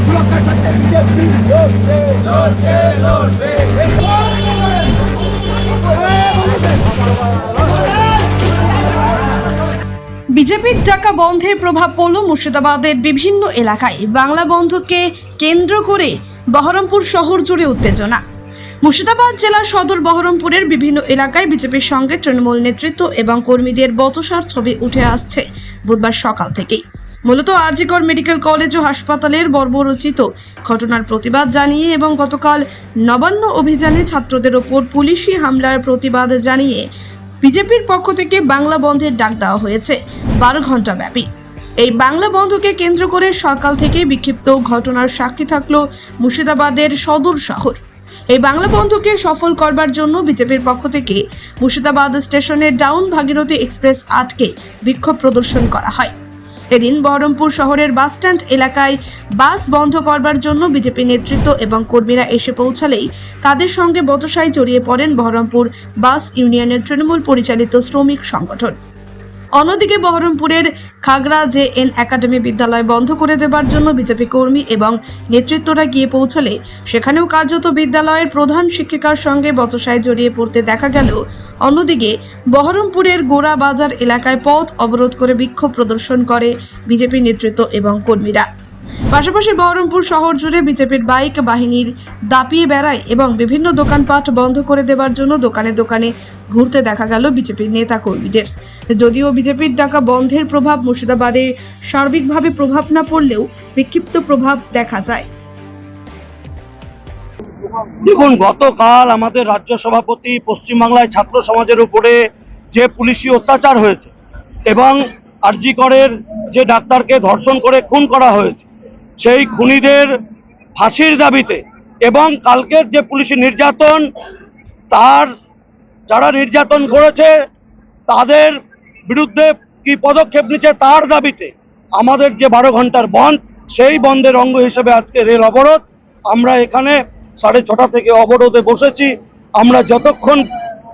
সুরক্ষার স্বার্থে বিজেপি লড়ছে লড়ছে লড়বে। বিজেপির ডাকা বন্ধের প্রভাব পড়ল মুর্শিদাবাদের বিভিন্ন এলাকায়। বাংলা বন্ধকে কেন্দ্র করে বহরমপুর শহর জুড়ে উত্তেজনা। মুর্শিদাবাদ জেলার সদর বহরমপুরের বিভিন্ন এলাকায় বিজেপির সঙ্গে তৃণমূল নেতৃত্ব এবং কর্মীদের বচসার ছবি উঠে আসছে বুধবার সকাল থেকেই। মূলত আর.জি. কর মেডিকেল কলেজ ও হাসপাতালের বর্বরোচিত ঘটনার প্রতিবাদ জানিয়ে এবং গতকাল নবান্ন অভিযানে ছাত্রদের ওপর পুলিশি হামলার প্রতিবাদ জানিয়ে বিজেপির পক্ষ থেকে বাংলা বন্ধের ডাক দেওয়া হয়েছে 12 ঘন্টা ব্যাপী। এই বাংলা বন্ধকে কেন্দ্র করে সকাল থেকে বিক্ষিপ্ত ঘটনার সাক্ষী থাকলো মুর্শিদাবাদের সদর শহর। এই বাংলা বন্ধকে সফল করবার জন্য বিজেপির পক্ষ থেকে মুর্শিদাবাদ স্টেশনে ডাউন ভাগীরথী এক্সপ্রেস আটকে বিক্ষোভ প্রদর্শন করা হয়। এদিন বহরমপুর শহরের বাসস্ট্যান্ড এলাকায় বাস বন্ধ করবার জন্য বিজেপি নেতৃত্ব এবং কর্মীরা এসে পৌঁছালেই তাদের সঙ্গে বচসায় জড়িয়ে পড়েন বহরমপুর বাস ইউনিয়নের তৃণমূল পরিচালিত শ্রমিক সংগঠন। অন্যদিকে বহরমপুরের খাগড়া জে.এন. একাডেমি বিদ্যালয় বন্ধ করে দেবার জন্য বিজেপি কর্মী এবং নেতৃত্বরা গিয়ে পৌঁছলে সেখানেও কার্যত বিদ্যালয়ের প্রধান শিক্ষিকার সঙ্গে বচসায় জড়িয়ে পড়তে দেখা গেল। অন্যদিকে বহরমপুরের গোড়া বাজার এলাকায় পথ অবরোধ করে বিক্ষোভ প্রদর্শন করে বিজেপি নেতৃত্ব এবং কর্মীরা। পাশাপাশি বহরমপুর শহর জুড়ে বিজেপির বাইক বাহিনীর দাপিয়ে বেড়ায় এবং বিভিন্ন দোকানপাট বন্ধ করে দেবার জন্য দোকানে দোকানে ঘুরতে দেখা গেল বিজেপির নেতা কর্মীদের। যদিও বিজেপির ডাকা বন্ধের প্রভাব মুর্শিদাবাদে সার্বিকভাবে প্রভাব না পড়লেও বিক্ষিপ্ত প্রভাব দেখা যায়। দেখুন, গতকাল আমাদের রাজ্য সভাপতি পশ্চিমবাংলায় ছাত্র সমাজের উপরে যে পুলিশি অত্যাচার হয়েছে এবং আর.জি. করের যে ডাক্তারকে ধর্ষণ করে খুন করা হয়েছে, সেই খুনিদের ফাঁসির দাবিতে এবং কালকের যে পুলিশি নির্যাতন, তার যারা নির্যাতন করেছে তাদের বিরুদ্ধে কি পদক্ষেপ নিচ্ছে তার দাবিতে আমাদের যে 12 ঘন্টার বন্ধ, সেই বন্ধের অঙ্গ হিসেবে আজকে রেল অবরোধ। আমরা এখানে 6:30 থেকে অবরোধে বসেছি। আমরা যতক্ষণ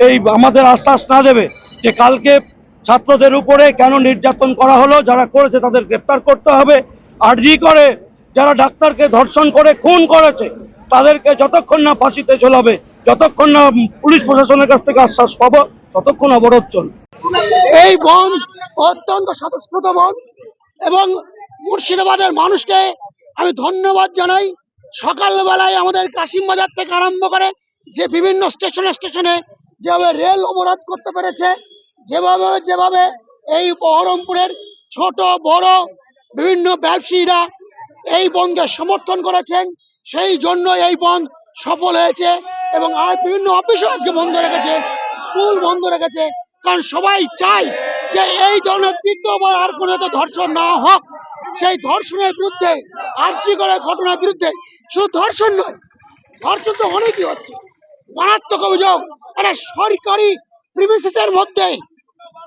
এই আমাদের আশ্বাস না দেবে যে কালকে ছাত্রদের উপরে কেন নির্যাতন করা হলো, যারা করেছে তাদের গ্রেফতার করতে হবে, আর.জি. করে যারা ডাক্তারকে ধর্ষণ করে খুন করেছে তাদেরকে যতক্ষণ না ফাঁসিতে ঝোলাবে, যতক্ষণ না পুলিশ প্রশাসনের কাছ থেকে আশ্বাস পাবো, ততক্ষণ অবরোধ চলবে। এই বন্ধ অত্যন্ত স্বতঃস্ফূর্ত বন্ধ এবং মুর্শিদাবাদের মানুষকে আমি ধন্যবাদ জানাই। সকালবেলায় আমাদের কাশিম বাজার থেকে আরম্ভ করে যে বিভিন্ন স্টেশনে যেভাবে রেল অবরোধ করতে পেরেছে, যেভাবে এই বহরমপুরের ছোট বড় বিভিন্ন ব্যবসায়ীরা এই বন্ধকে সমর্থন করেছেন, সেই জন্য এই বন্ধ সফল হয়েছে। এবং আর বিভিন্ন অফিসও আজকে বন্ধ রেখেছে, স্কুল বন্ধ রেখেছে, কারণ সবাই চায় যে এই ধরনের তৃতীয়বার আর কোনো ধর্ষণ না হোক। সেই ধর্ষণের বিরুদ্ধে, আর.জি. করের ঘটনার বিরুদ্ধে, শুধু ধর্ষণ নয়, ধর্ষণ তো অনেকই হচ্ছে, মারাত্মক অভিযোগ একটা সরকারি প্রিমিসেসের মধ্যে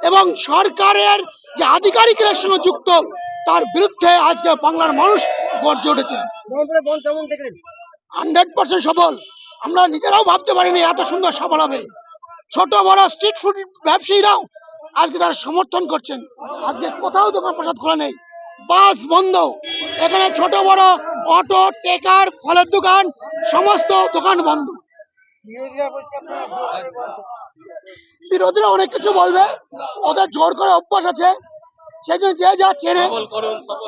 এবং সরকারের যে আধিকারিকের সঙ্গে যুক্ত, তার বিরুদ্ধে আজকে বাংলার মানুষ গর্জে উঠেছে। 100% সফল। আমরা নিজেরাও ভাবতে পারিনি এত সুন্দর সফল হবে। ছোট বড় স্ট্রিট ফুড ব্যবসায়ীরাও আজকে তারা সমর্থন করছেন। আজকে কোথাও দোকান প্রসাদ খোলা নেই, বাস বন্ধ, এখানে ছোট বড় অটো, টেকার, ফলের দোকান, সমস্ত দোকান বন্ধ। বিরোধীরা অনেক কিছু বলবে, ওদের জোর করে অভ্যাস আছে, সেই জন্য যে যা চেনে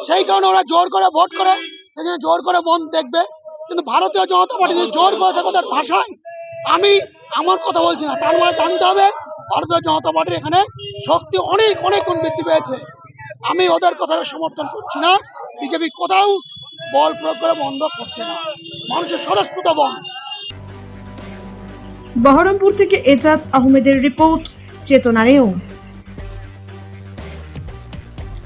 সেই কারণে ওরা জোর করে ভোট করে, সেই জন্য জোর করে বন্ধ দেখবে। কিন্তু ভারতীয় জনতা পার্টি জোর করে থাকে ওদের ভাষায়, আমি আমার কথা বলছি না, তার মানে জানতে হবে ভারতীয় জনতা পার্টির এখানে শক্তি অনেক অনেক বৃদ্ধি পেয়েছে। আমি ওদের কথাকে সমর্থন করছি না। বিজেপি কোথাও বল প্রয়োগ করে বন্ধ করছে না, মানুষের স্বতঃস্ফূর্ত বন্ধ। বহরমপুর থেকে এজাজ আহমেদের রিপোর্ট, চেতনা নিউজ।